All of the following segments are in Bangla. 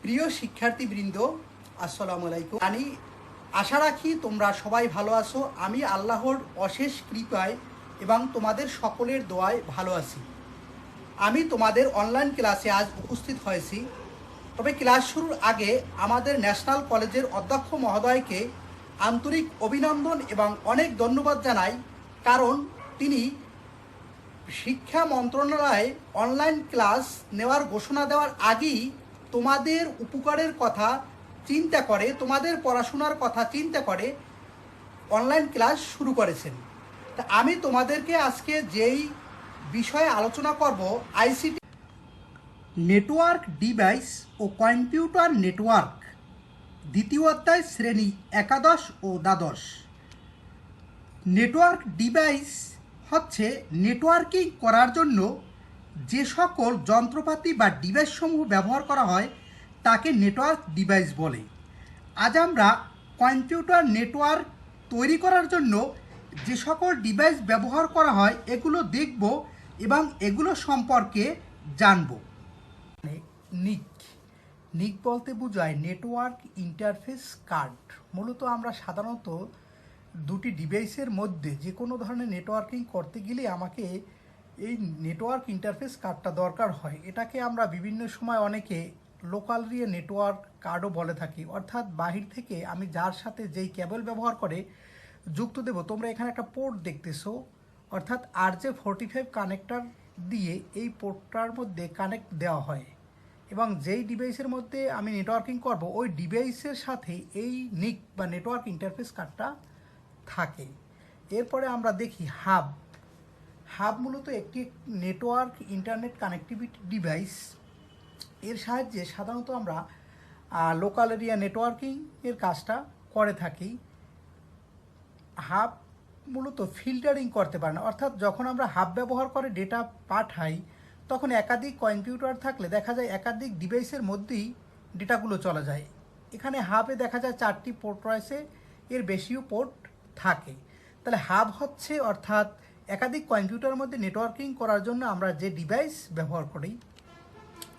প্রিয় শিক্ষার্থীবৃন্দ, আসসালামু আলাইকুম। আমি আশা রাখি তোমরা সবাই ভালো আছো। আমি আল্লাহর অশেষ কৃপায় এবং তোমাদের সকলের দোয়ায় ভালো আছি। আমি তোমাদের অনলাইন ক্লাসে আজ উপস্থিত হয়েছি। তবে ক্লাস শুরুর আগে আমাদের ন্যাশনাল কলেজের অধ্যক্ষ মহোদয়কে আন্তরিক অভিনন্দন এবং অনেক ধন্যবাদ জানাই, কারণ তিনি শিক্ষা মন্ত্রণালয়ে অনলাইন ক্লাস নেওয়ার ঘোষণা দেওয়ার আগেই তোমাদের উপকারের কথা চিন্তা করে, তোমাদের পড়াশোনার কথা চিন্তা করে অনলাইন ক্লাস শুরু করেছেন। তা আমি তোমাদেরকে আজকে যেই বিষয়ে আলোচনা করব, আইসিটি নেটওয়ার্ক ডিভাইস ও কম্পিউটার নেটওয়ার্ক, দ্বিতীয় অধ্যায়, শ্রেণী একাদশ ও দ্বাদশ। নেটওয়ার্ক ডিভাইস হচ্ছে নেটওয়ার্কিং করার জন্য যে সকল যন্ত্রপাতি বা ডিভাইসসমূহ ব্যবহার করা হয় তাকে নেটওয়ার্ক ডিভাইস বলে। আজ আমরা কম্পিউটার নেটওয়ার্ক তৈরি করার জন্য যে সকল ডিভাইস ব্যবহার করা হয় এগুলো দেখব এবং এগুলো সম্পর্কে জানব। নিক বলতে বোঝায় নেটওয়ার্ক ইন্টারফেস কার্ড। মূলত আমরা সাধারণত দুটি ডিভাইসের মধ্যে যে কোনো ধরনের নেটওয়ার্কিং করতে গেলে আমাকে এই নেটওয়ার্ক ইন্টারফেস কার্ডটা দরকার হয়। এটাকে আমরা বিভিন্ন সময় অনেকে লোকাল এরিয়া নেটওয়ার্ক কার্ডও বলে থাকি, অর্থাৎ বাহির থেকে আমি যার সাথে যেই কেবল ব্যবহার করে যুক্ত দেব। তোমরা এখানে একটা পোর্ট দেখতেছো, অর্থাৎ RJ45 কানেক্টর দিয়ে এই পোর্টটার মধ্যে কানেক্ট দেওয়া হয় এবং যেই ডিভাইসের মধ্যে আমি নেটওয়ার্কিং করব ওই ডিভাইসের সাথে এই নিক বা নেটওয়ার্ক ইন্টারফেস কার্ডটা থাকে। এরপরে আমরা দেখি হাব। হাব মূলত একটি নেটওয়ার্ক ইন্টারনেট কানেক্টিভিটি ডিভাইস। এর সাহায্যে সাধারণত আমরা লোকাল এরিয়া নেটওয়ার্কিং এর কাজটা করে থাকি। হাব মূলত ফিল্টারিং করতে পারে না, অর্থাৎ যখন আমরা হাব ব্যবহার করে ডেটা পাঠাই তখন একাধিক কম্পিউটার থাকলে দেখা যায় একাধিক ডিভাইসের মধ্যেই ডেটাগুলো চলে যায়। এখানে হাবে দেখা যায় 4টি পোর্ট রয়েছে, এর বেশিও পোর্ট থাকে। তাহলে হাব হচ্ছে অর্থাৎ একাধিক কম্পিউটারের মধ্যে নেটওয়ার্কিং করার জন্য আমরা যে ডিভাইস ব্যবহার করি।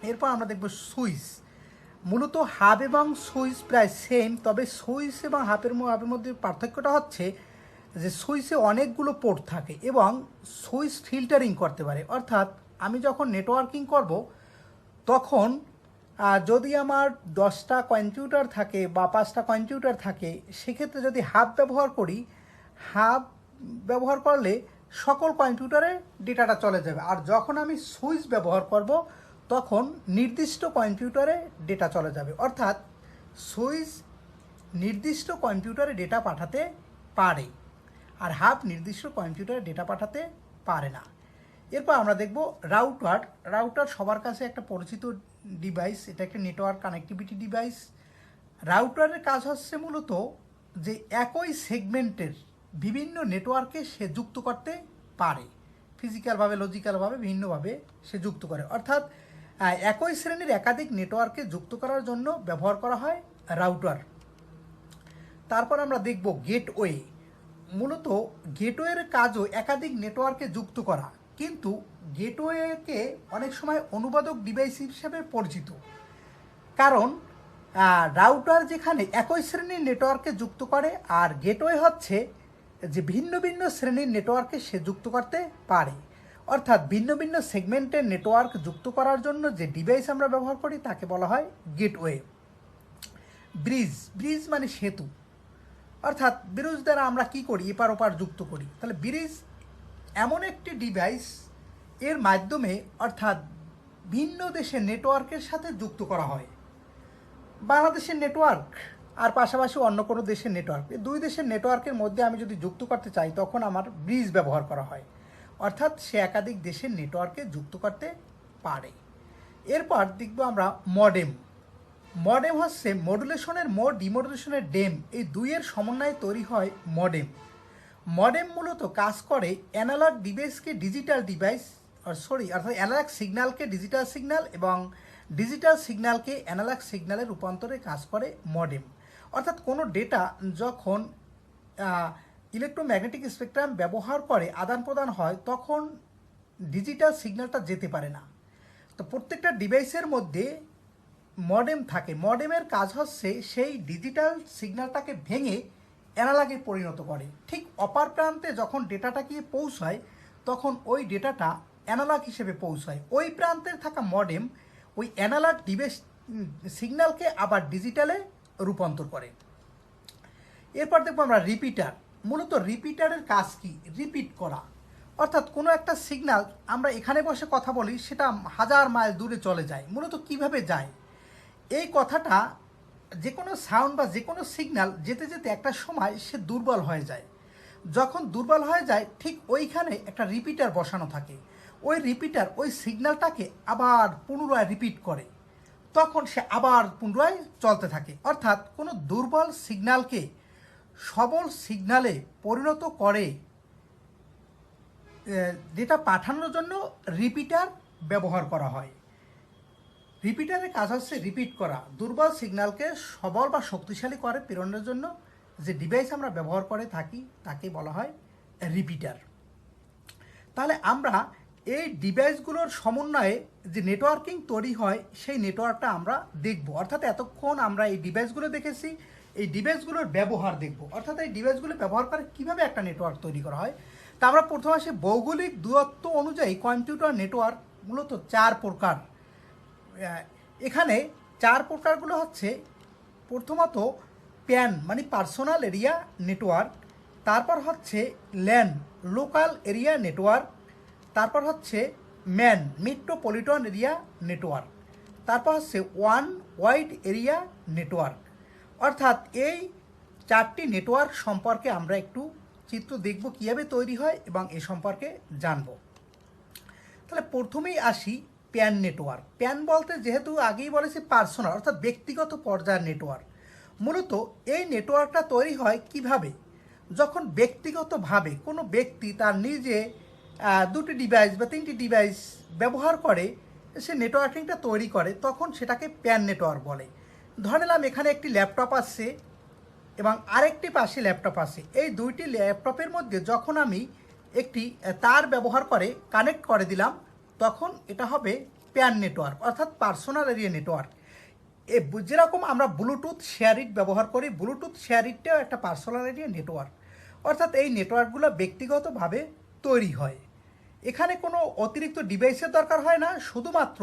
এরপর আমরা দেখব সুইচ। মূলত হাব এবং সুইচ প্রায় সেম, তবে সুইচ এবং হাবের মধ্যে পার্থক্যটা হচ্ছে যে সুইচে অনেকগুলো পোর্ট থাকে এবং সুইচ ফিল্টারিং করতে পারে। অর্থাৎ আমি যখন নেটওয়ার্কিং করব তখন যদি আমার 10টা কম্পিউটার থাকে বা 5টা কম্পিউটার থাকে, সেক্ষেত্রে যদি হাব ব্যবহার করি, হাব ব্যবহার করলে সকল কম্পিউটারে ডেটাটা চলে যাবে। আর যখন আমি সুইচ ব্যবহার করব তখন নির্দিষ্ট কম্পিউটারে ডেটা চলে যাবে। অর্থাৎ সুইচ নির্দিষ্ট কম্পিউটারে ডেটা পাঠাতে পারে আর হাব নির্দিষ্ট কম্পিউটারে ডেটা পাঠাতে পারে না। এরপর আমরা দেখব রাউটার। রাউটার সবার কাছে একটা পরিচিত ডিভাইস, এটা একটা নেটওয়ার্ক কানেক্টিভিটি ডিভাইস। রাউটারের কাজ হচ্ছে মূলত যে একই সেগমেন্টের বিভিন্ন নেটওয়ার্কে সে যুক্ত করতে পারে, ফিজিক্যালভাবে লজিক্যালভাবে বিভিন্নভাবে সে যুক্ত করে। অর্থাৎ একই শ্রেণীর একাধিক নেটওয়ার্কে যুক্ত করার জন্য ব্যবহার করা হয় রাউটার। তারপর আমরা দেখব গেটওয়ে। মূলত গেটওয়ের কাজও একাধিক নেটওয়ার্কে যুক্ত করা, কিন্তু গেটওয়েকে অনেক সময় অনুবাদক ডিভাইস হিসেবে পরিচিত, কারণ রাউটার যেখানে একই শ্রেণীর নেটওয়ার্কে যুক্ত করে আর গেটওয়ে হচ্ছে যে ভিন্ন ভিন্ন শ্রেণীর নেটওয়ার্কে সে যুক্ত করতে পারে। অর্থাৎ ভিন্ন ভিন্ন সেগমেন্টের নেটওয়ার্ক যুক্ত করার জন্য যে ডিভাইস আমরা ব্যবহার করি তাকে বলা হয় গেটওয়ে। ব্রিজ। ব্রিজ মানে সেতু, অর্থাৎ ব্রিজ দ্বারা আমরা কি করি, এপার ওপার যুক্ত করি। তাহলে ব্রিজ এমন একটি ডিভাইস, এর মাধ্যমে অর্থাৎ ভিন্ন দেশের নেটওয়ার্কের সাথে যুক্ত করা হয়। বাংলাদেশের নেটওয়ার্ক আর পাশাপাশি অন্য কোনো দেশের নেটওয়ার্ক, এই দুই দেশের নেটওয়ার্কের মধ্যে আমি যদি যুক্ত করতে চাই তখন আমার ব্রিজ ব্যবহার করা হয়, অর্থাৎ সে একাধিক দেশের নেটওয়ার্কে যুক্ত করতে পারে। এরপর দেখব আমরা মডেম। মডেম হচ্ছে মডুলেশনের মোড, ডিমডুলেশনের ডেম, এই দুইয়ের সমন্বয়ে তৈরি হয় মডেম। মডেম মূলত কাজ করে অ্যানালগ ডিভাইসকে ডিজিটাল ডিভাইস অর্থাৎ অ্যানালগ সিগন্যালকে ডিজিটাল সিগন্যাল এবং ডিজিটাল সিগন্যালকে অ্যানালগ সিগন্যালে রূপান্তরে কাজ করে মডেম। অর্থাৎ কোনো ডেটা যখন ইলেকট্রোম্যাগনেটিক স্পেকট্রাম ব্যবহার করে আদান প্রদান হয় তখন ডিজিটাল সিগন্যালটা যেতে পারে না। তো প্রত্যেকটা ডিভাইসের মধ্যে মডেম থাকে, মডেমের কাজ হচ্ছে সেই ডিজিটাল সিগন্যালটাকে ভেঙে অ্যানালগে পরিণত করে। ঠিক অপর প্রান্তে যখন ডেটাটা গিয়ে পৌঁছায় তখন ওই ডেটাটা অ্যানালগ হিসেবে পৌঁছায়। ওই প্রান্তে থাকা মডেম ওই অ্যানালগ ডিভাইস সিগন্যালকে আবার ডিজিটালে রূপান্তর করে। এরপর দেখবো আমরা রিপিটার। মূলত রিপিটারের কাজ কি? রিপিট করা। অর্থাৎ কোনো একটা সিগন্যাল আমরা এখানে বসে কথা বলি, সেটা হাজার মাইল দূরে চলে যায়। মূলত কিভাবে যায়? এই কথাটা যে কোনো সাউন্ড বা যে কোনো সিগন্যাল যেতে যেতে একটা সময় সে দুর্বল হয়ে যায়। যখন দুর্বল হয়ে যায় ঠিক ওইখানে একটা রিপিটার বসানো থাকে। ওই রিপিটার ওই সিগন্যালটাকে আবার পুনরায় রিপিট করে, তখন সে আবার পুনরায় চলতে থাকে। অর্থাৎ কোনো দুর্বল সিগন্যালকে সবল সিগন্যালে পরিণত করে যেটা পাঠানোর জন্য রিপিটার ব্যবহার করা হয়। রিপিটারের কাজ হচ্ছে রিপিট করা। দুর্বল সিগন্যালকে সবল বা শক্তিশালী করে প্রেরণের জন্য যে ডিভাইস আমরা ব্যবহার করে থাকি তাকে বলা হয় রিপিটার। তাহলে আমরা এই ডিভাইসগুলোর সমন্বয়ে যে নেটওয়ার্কিং তৈরি হয় সেই নেটওয়ার্কটা আমরা দেখব। অর্থাৎ এতক্ষণ আমরা এই ডিভাইসগুলো দেখেছি, এই ডিভাইসগুলোর ব্যবহার দেখব। অর্থাৎ এই ডিভাইসগুলো ব্যবহার করে কীভাবে একটা নেটওয়ার্ক তৈরি করা হয়। তা আমরা প্রথমে আসি ভৌগোলিক দূরত্ব অনুযায়ী কম্পিউটার নেটওয়ার্ক মূলত 4 প্রকার। এখানে 4 প্রকারগুলো হচ্ছে, প্রথমত প্যান মানে পার্সোনাল এরিয়া নেটওয়ার্ক, তারপর হচ্ছে ল্যান লোকাল এরিয়া নেটওয়ার্ক, তারপর হচ্ছে ম্যান মেট্রোপলিটন এরিয়া নেটওয়ার্ক, তারপর হচ্ছে ওয়ান ওয়াইড এরিয়া নেটওয়ার্ক। অর্থাৎ এই 4টি নেটওয়ার্ক সম্পর্কে আমরা একটু চিত্র দেখব কীভাবে তৈরি হয় এবং এ সম্পর্কে জানব। তাহলে প্রথমেই আসি প্যান নেটওয়ার্ক। প্যান বলতে যেহেতু আগেই বলেছি পার্সোনাল অর্থাৎ ব্যক্তিগত পর্যায়ের নেটওয়ার্ক। মূলত এই নেটওয়ার্কটা তৈরি হয় কিভাবে? যখন ব্যক্তিগতভাবে কোনো ব্যক্তি তার নিজে 2টি ডিভাইস বা 3টি ডিভাইস ব্যবহার করে সে নেটওয়ার্কিংটা তৈরি করে, তখন সেটাকে প্যান নেটওয়ার্ক বলে। ধরে নিলাম এখানে একটি ল্যাপটপ আছে এবং আরেকটি পাশে ল্যাপটপ আছে। এই 2টি ল্যাপটপের মধ্যে যখন আমি একটি তার ব্যবহার করে কানেক্ট করে দিলাম, তখন এটা হবে প্যান নেটওয়ার্ক অর্থাৎ পার্সোনাল এরিয়া নেটওয়ার্ক। যেরকম আমরা ব্লুটুথ শেয়ারিট ব্যবহার করি, ব্লুটুথ শেয়ারিটটাও একটা পার্সোনাল এরিয়া নেটওয়ার্ক। অর্থাৎ এই নেটওয়ার্কগুলো ব্যক্তিগতভাবে তৈরি হয়। এখানে কোনো অতিরিক্ত ডিভাইসের দরকার হয় না, শুধুমাত্র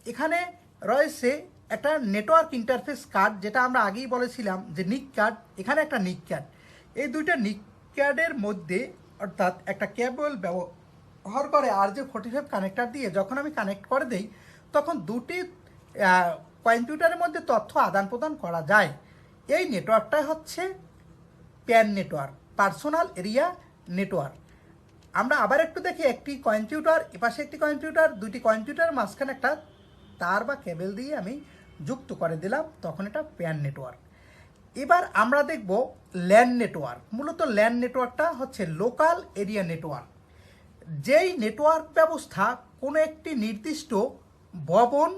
এখানে রয়েছে একটা নেটওয়ার্ক ইন্টারফেস কার্ড, যেটা আমরা আগেই বলেছিলাম যে নিক কার্ড। এখানে একটা নিক কার্ড, এই 2টা নিক কার্ডের মধ্যে অর্থাৎ একটা কেবল ব্যবহার করে RJ45 কানেক্টার দিয়ে যখন আমি কানেক্ট করে দেই, তখন 2টি কম্পিউটারের মধ্যে তথ্য আদান প্রদান করা যায়। এই নেটওয়ার্কটাই হচ্ছে pan network personal area network. আমরা আবার একটু দেখি, একটি কম্পিউটার এপাশে একটি কম্পিউটার, 2টি কম্পিউটারের মাঝখানে একটা তার বা কেবল দিয়ে আমি যুক্ত করে দিলাম, তখন এটা প্যান নেটওয়ার্ক। এবার আমরা দেখব ল্যান নেটওয়ার্ক। মূলত ল্যান নেটওয়ার্কটা হচ্ছে লোকাল এরিয়া নেটওয়ার্ক। যেই নেটওয়ার্ক ব্যবস্থা কোনো একটি নির্দিষ্ট ভবন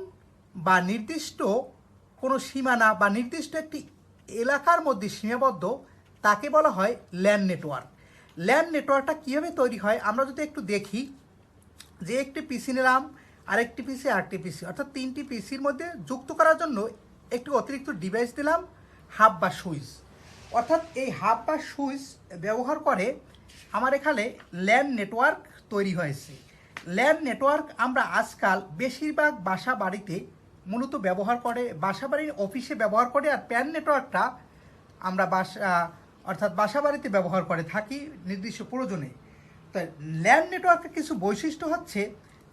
বা নির্দিষ্ট কোনো সীমানা বা নির্দিষ্ট একটি এলাকার মধ্যে সীমাবদ্ধ, তাকে বলা হয় ল্যান নেটওয়ার্ক। ল্যান নেটওয়ার্কটা কীভাবে তৈরি হয় আমরা যদি একটু দেখি, যে একটি পিসি নিলাম, আরেকটি পিসি, আরেকটি পিসি, অর্থাৎ 3টি পিসির মধ্যে যুক্ত করার জন্য একটি অতিরিক্ত ডিভাইস দিলাম, হাব বা সুইচ। অর্থাৎ এই হাব বা সুইচ ব্যবহার করে আমার এখানে ল্যান নেটওয়ার্ক তৈরি হয়েছে। ল্যান নেটওয়ার্ক আমরা আজকাল বেশিরভাগ বাসা বাড়িতে মূলত ব্যবহার করে, বাসা বাড়ির অফিসে ব্যবহার করে। আর প্যান নেটওয়ার্কটা আমরা অর্থাৎ বাসা বাড়িতে ব্যবহার করে থাকি নির্দিষ্ট প্রয়োজনে। তাই ল্যান নেটওয়ার্কের কিছু বৈশিষ্ট্য হচ্ছে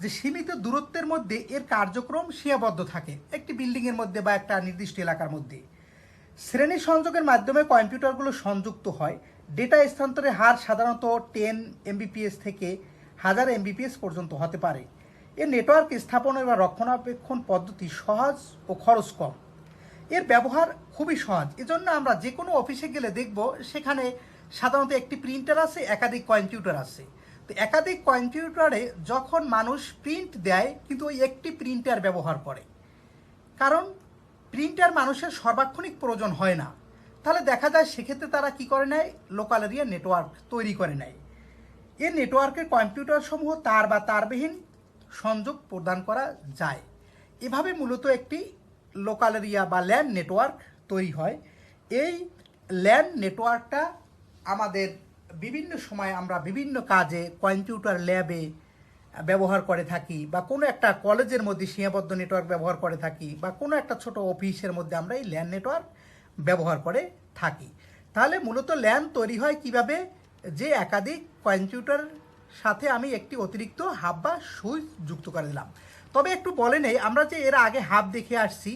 যে সীমিত দূরত্বের মধ্যে এর কার্যক্রম সীমাবদ্ধ থাকে, একটি বিল্ডিংয়ের মধ্যে বা একটা নির্দিষ্ট এলাকার মধ্যে। শ্রেণী সংযোগের মাধ্যমে কম্পিউটারগুলো সংযুক্ত হয়। ডেটা স্থানান্তরের হার সাধারণত 10 Mbps থেকে 1000 Mbps পর্যন্ত হতে পারে। এর নেটওয়ার্ক স্থাপন বা রক্ষণাবেক্ষণ পদ্ধতি সহজ ও খরচ কম। এর ব্যবহার খুবই সহজ, এজন্য আমরা যে কোনো অফিসে গেলে দেখব সেখানে সাধারণত একটি প্রিন্টার আছে, একাধিক কম্পিউটার আছে। তো একাধিক কম্পিউটারে যখন মানুষ প্রিন্ট দেয় কিন্তু ওই একটি প্রিন্টার ব্যবহার করে, কারণ প্রিন্টার মানুষের সর্বাক্ষণিক প্রয়োজন হয় না। তাহলে দেখা যায় সেক্ষেত্রে তারা কি করে নেয়, লোকাল এরিয়া নেটওয়ার্ক তৈরি করে নেয়। এই নেটওয়ার্কের কম্পিউটার সমূহ তার বা তারবিহীন সংযোগ প্রদান করা যায়। এভাবে মূলত একটি লোকাল এরিয়া বা ল্যান নেটওয়ার্ক তৈরি হয়। এই ল্যান নেটওয়ার্কটা আমাদের বিভিন্ন সময় আমরা বিভিন্ন কাজে কম্পিউটার ল্যাবে ব্যবহার করে থাকি, বা কোনো একটা কলেজের মধ্যে সীমাবদ্ধ নেটওয়ার্ক ব্যবহার করে থাকি, বা কোনো একটা ছোট অফিসের মধ্যে আমরা এই ল্যান নেটওয়ার্ক ব্যবহার করে থাকি। তাহলে মূলত ল্যান তৈরি হয় কিভাবে, যে একাধিক কম্পিউটার সাথে আমি একটি অতিরিক্ত হাব বা সুইচ যুক্ত করে দিলাম। তবে একটু বলে নেই, আমরা যে এর আগে হাব দেখে আসছি,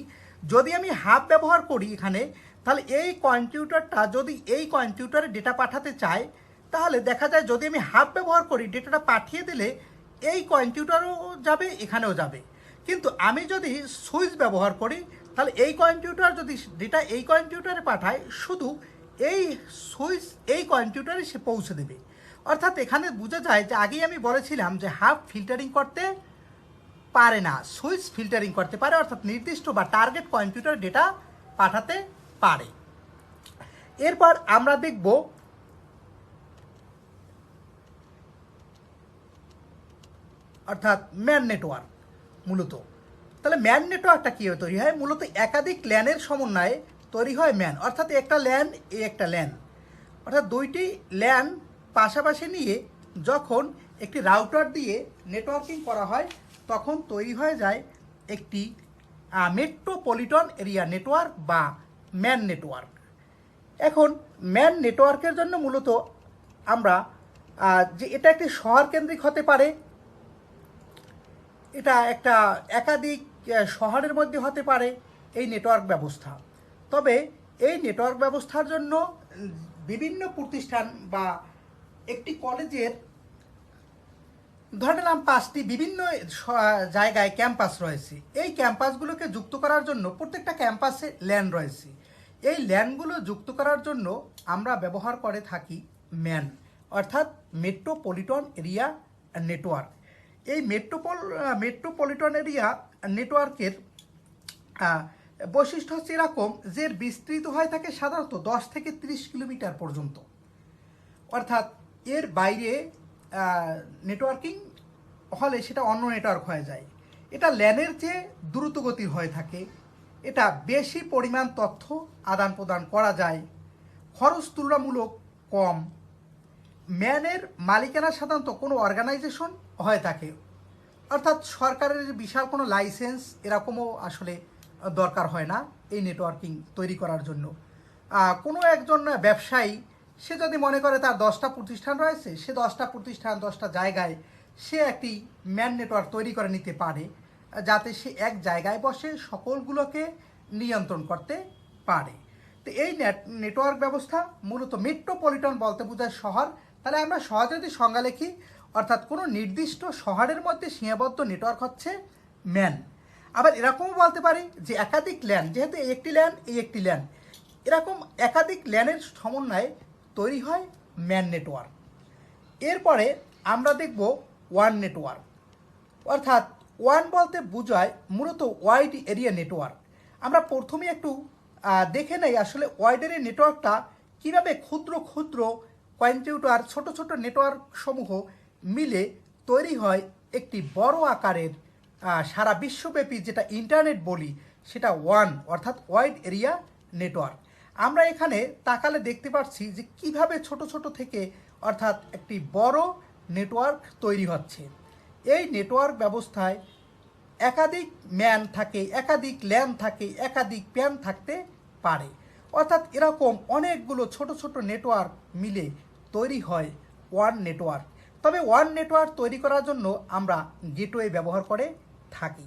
যদি আমি হাব ব্যবহার করি এখানে, তাহলে এই কম্পিউটারটা যদি এই কম্পিউটারে ডেটা পাঠাতে চায়, তাহলে দেখা যায় যদি আমি হাব ব্যবহার করি, ডেটাটা পাঠিয়ে দিলে এই কম্পিউটারও যাবে, এখানেও যাবে। কিন্তু আমি যদি সুইচ ব্যবহার করি, তাহলে এই কম্পিউটার যদি ডেটা এই কম্পিউটারে পাঠায়, শুধু এই সুইচ এই কম্পিউটারে সে পৌঁছে দেবে। অর্থাৎ এখানে বোঝা যায় যে আগেই আমি বলেছিলাম যে হাব ফিল্টারিং করতে পারে না, সুইচ ফিল্টারিং করতে পারে, অর্থাৎ নির্দিষ্ট বা টার্গেট কম্পিউটার ডেটা পাঠাতে পারে। এরপর আমরা দেখব অর্থাৎ ম্যান নেটওয়ার্ক মূলত। তাহলে ম্যান নেটওয়ার্কটা কীভাবে তৈরি হয়, মূলত একাধিক ল্যানের সমন্বয়ে তৈরি হয় ম্যান। অর্থাৎ একটা ল্যান একটা ল্যান, অর্থাৎ দুইটি ল্যান পাশাপাশি নিয়ে যখন একটি রাউটার দিয়ে নেটওয়ার্কিং করা হয়, তখন তৈরি হয়ে যায় একটি মেট্রোপলিটন এরিয়া নেটওয়ার্ক বা ম্যান নেটওয়ার্ক। এখন ম্যান নেটওয়ার্কের জন্য মূলত আমরা যে এটা একটি শহর কেন্দ্রিক হতে পারে, এটা একটা একাধিক শহরের মধ্যে হতে পারে এই নেটওয়ার্ক ব্যবস্থা। তবে এই নেটওয়ার্ক ব্যবস্থার জন্য বিভিন্ন প্রতিষ্ঠান বা একটি কলেজের ধরে নিলাম 5টি বিভিন্ন জায়গায় ক্যাম্পাস রয়েছে। এই ক্যাম্পাসগুলোকে যুক্ত করার জন্য প্রত্যেকটা ক্যাম্পাসে ল্যান রয়েছে। এই ল্যানগুলো যুক্ত করার জন্য আমরা ব্যবহার করে থাকি ম্যান, অর্থাৎ মেট্রোপলিটন এরিয়া নেটওয়ার্ক। এই মেট্রোপলিটন এরিয়া নেটওয়ার্কের বৈশিষ্ট্য হচ্ছে এরকম যে বিস্তৃত হয়ে থাকে সাধারণত 10 থেকে 30 কিলোমিটার পর্যন্ত। অর্থাৎ এর বাইরে নেটওয়ার্কিং হলে সেটা অন্য নেটওয়ার্ক হয়ে যায়। এটা ল্যানের চেয়ে দ্রুতগতির হয়ে থাকে, এটা বেশি পরিমাণ তথ্য আদান প্রদান করা যায়, খরচ তুলনামূলক কম। ম্যানের মালিকানা সাধারণত কোনো অর্গানাইজেশন হয়ে থাকে, অর্থাৎ সরকারের বিশাল কোনো লাইসেন্স এরকমও আসলে দরকার হয় না এই নেটওয়ার্কিং তৈরি করার জন্য। কোনো একজন ব্যবসায়ী সে যদি মনে করে তার 10টা প্রতিষ্ঠান রয়েছে, সে 10টা প্রতিষ্ঠান 10টা জায়গায় সে একটি ম্যান নেটওয়ার্ক তৈরি করে নিতে পারে, যাতে সে এক জায়গায় বসে সকলগুলোকে নিয়ন্ত্রণ করতে পারে। তো এই নেটওয়ার্ক ব্যবস্থা মূলত মেট্রোপলিটন বলতে বোঝায় শহর। তাহলে আমরা সহজে যদি সংজ্ঞা লিখি, অর্থাৎ কোনো নির্দিষ্ট শহরের মধ্যে সীমাবদ্ধ নেটওয়ার্ক হচ্ছে ম্যান। আবার এরকমও বলতে পারি যে একাধিক ল্যান, যেহেতু এই একটি ল্যান এই একটি ল্যান, এরকম একাধিক ল্যানের সমন্বয়ে তৈরি হয় ম্যান নেটওয়ার্ক। এরপরে আমরা দেখব ওয়ান নেটওয়ার্ক, অর্থাৎ ওয়ান বলতে বোঝায় মূলত ওয়াইড এরিয়া নেটওয়ার্ক। আমরা প্রথমে একটু দেখে নেই আসলে ওয়াইড এরিয়া নেটওয়ার্কটা কীভাবে ক্ষুদ্র ক্ষুদ্র কম্পিউটার ছোট ছোট নেটওয়ার্ক সমূহ মিলে তৈরি হয় একটি বড় আকারের সারা বিশ্বব্যাপী যেটা ইন্টারনেট বলি, সেটা ওয়ান অর্থাৎ ওয়াইড এরিয়া নেটওয়ার্ক। আমরা এখানে তাকালে দেখতে পাচ্ছি যে কিভাবে ছোট ছোট থেকে অর্থাৎ একটি বড় নেটওয়ার্ক তৈরি হচ্ছে। এই নেটওয়ার্ক ব্যবস্থায় একাধিক ম্যান থাকে, একাধিক ল্যান থাকে, একাধিক প্যান থাকতে পারে, অর্থাৎ এরকম অনেকগুলো ছোট ছোট নেটওয়ার্ক মিলে তৈরি হয় ওয়ান নেটওয়ার্ক। তবে ওয়ান নেটওয়ার্ক তৈরি করার জন্য আমরা গেটওয়ে ব্যবহার করে থাকি।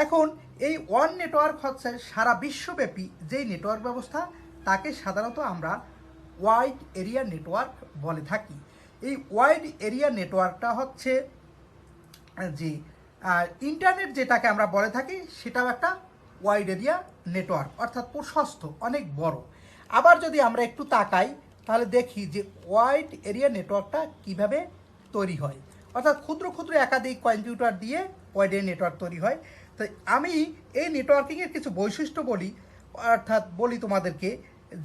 এখন এই ওয়ান নেটওয়ার্ক হচ্ছে সারা বিশ্বব্যাপী যেই নেটওয়ার্ক ব্যবস্থা, তাকে সাধারণত আমরা ওয়াইড এরিয়া নেটওয়ার্ক বলে থাকি। এই ওয়াইড এরিয়া নেটওয়ার্কটা হচ্ছে যে ইন্টারনেট যেটাকে আমরা বলে থাকি, সেটাও একটা ওয়াইড এরিয়া নেটওয়ার্ক, অর্থাৎ প্রশস্ত অনেক বড়। আবার যদি আমরা একটু তাকাই তাহলে দেখি যে ওয়াইড এরিয়া নেটওয়ার্কটা কিভাবে তৈরি হয়, অর্থাৎ ক্ষুদ্র ক্ষুদ্র একাধিক কম্পিউটার দিয়ে ওয়াইড এরিয়া নেটওয়ার্ক তৈরি হয়। তো আমি এই নেটওয়ার্কিংয়ের কিছু বৈশিষ্ট্য বলি, অর্থাৎ বলি তোমাদেরকে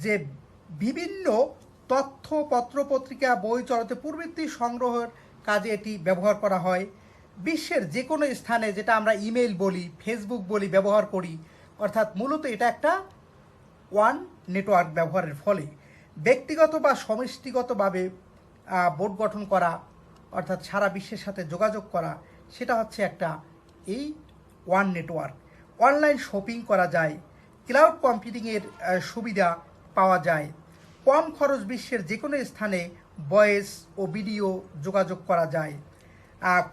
যে বিভিন্ন তথ্য পত্র পত্রিকা বই চলতে প্রভৃতি সংগ্রহের কাজে এটি ব্যবহার করা হয়। বিশ্বের যে কোনো স্থানে, যেটা আমরা ইমেল বলি, ফেসবুক বলি, ব্যবহার করি। অর্থাৎ মূলত এটা একটা ওয়ান নেটওয়ার্ক ব্যবহারের ফলে ব্যক্তিগত বা সমষ্টিগতভাবে বোর্ড গঠন করা, অর্থাৎ সারা বিশ্বের সাথে যোগাযোগ করা, সেটা হচ্ছে একটা এই ওয়ান নেটওয়ার্ক। অনলাইন শপিং করা যায়, ক্লাউড কম্পিউটিংয়ের সুবিধা পাওয়া যায়, কম খরচ বিশ্বের যে কোনো স্থানে ভয়েস ও ভিডিও যোগাযোগ করা যায়,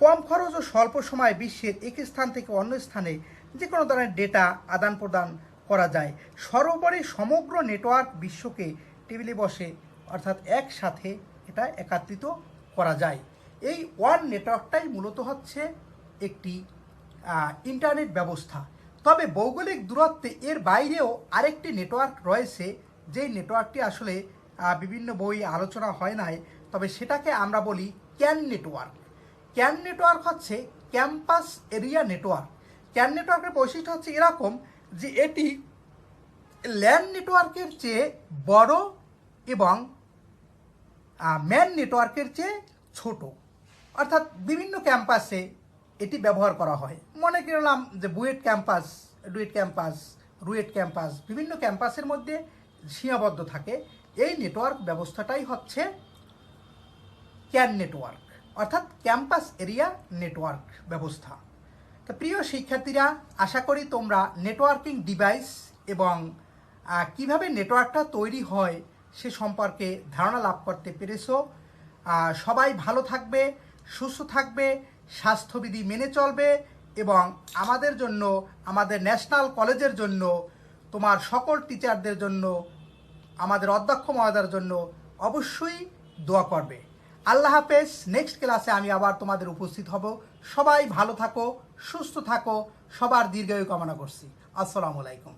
কম খরচ ও স্বল্প সময়ে বিশ্বের এক স্থান থেকে অন্য স্থানে যে কোনো ধরনের ডেটা আদান প্রদান করা যায়। সর্বোপরি সমগ্র নেটওয়ার্ক বিশ্বকে টেবিলে বসে, অর্থাৎ একসাথে এটা একত্রিত করা যায়। এই ওয়ান নেটওয়ার্কটাই মূলত হচ্ছে একটি ইন্টারনেট ব্যবস্থা। তবে ভৌগোলিক দূরত্বে এর বাইরেও আরেকটি নেটওয়ার্ক রয়েছে, যেই নেটওয়ার্কটি আসলে বিভিন্ন বই আলোচনা হয় নাই, তবে সেটাকে আমরা বলি ক্যান নেটওয়ার্ক। ক্যান নেটওয়ার্ক হচ্ছে ক্যাম্পাস এরিয়া নেটওয়ার্ক। ক্যান নেটওয়ার্কের বৈশিষ্ট্য হচ্ছে এরকম যে এটি ল্যান্ড নেটওয়ার্কের চেয়ে বড় এবং ম্যান নেটওয়ার্কের চেয়ে ছোট। অর্থাৎ বিভিন্ন ক্যাম্পাসে এটি ব্যবহার করা হয়। মনে করলাম যে BUET campus, duet campus, RUET campus, বিভিন্ন ক্যাম্পাসের মধ্যে সীমাবদ্ধ থাকে। এই নেটওয়ার্ক ব্যবস্থাটাই হচ্ছে ক্যান নেটওয়ার্ক, অর্থাৎ ক্যাম্পাস এরিয়া নেটওয়ার্ক ব্যবস্থা। তো প্রিয় শিক্ষার্থীরা, আশা করি তোমরা নেটওয়ার্কিং ডিভাইস এবং কিভাবে নেটওয়ার্কটা তৈরি হয় সে সম্পর্কে ধারণা লাভ করতে পেরেছো। সবাই ভালো থাকবে, সুস্থ থাকবে, স্বাস্থ্যবিধি মেনে চলবে এবং আমাদের জন্য, আমাদের ন্যাশনাল কলেজের জন্য, তোমার সকল টিচারদের জন্য, আমাদের অধ্যক্ষ মহোদয়ের জন্য অবশ্যই দোয়া করবে। আল্লাহ হাফেজ। নেক্সট ক্লাসে আমি আবার তোমাদের উপস্থিত হব। সবাই ভালো থাকো, সুস্থ থাকো, সবার দীর্ঘায়ু কামনা করছি। আসসালামু আলাইকুম।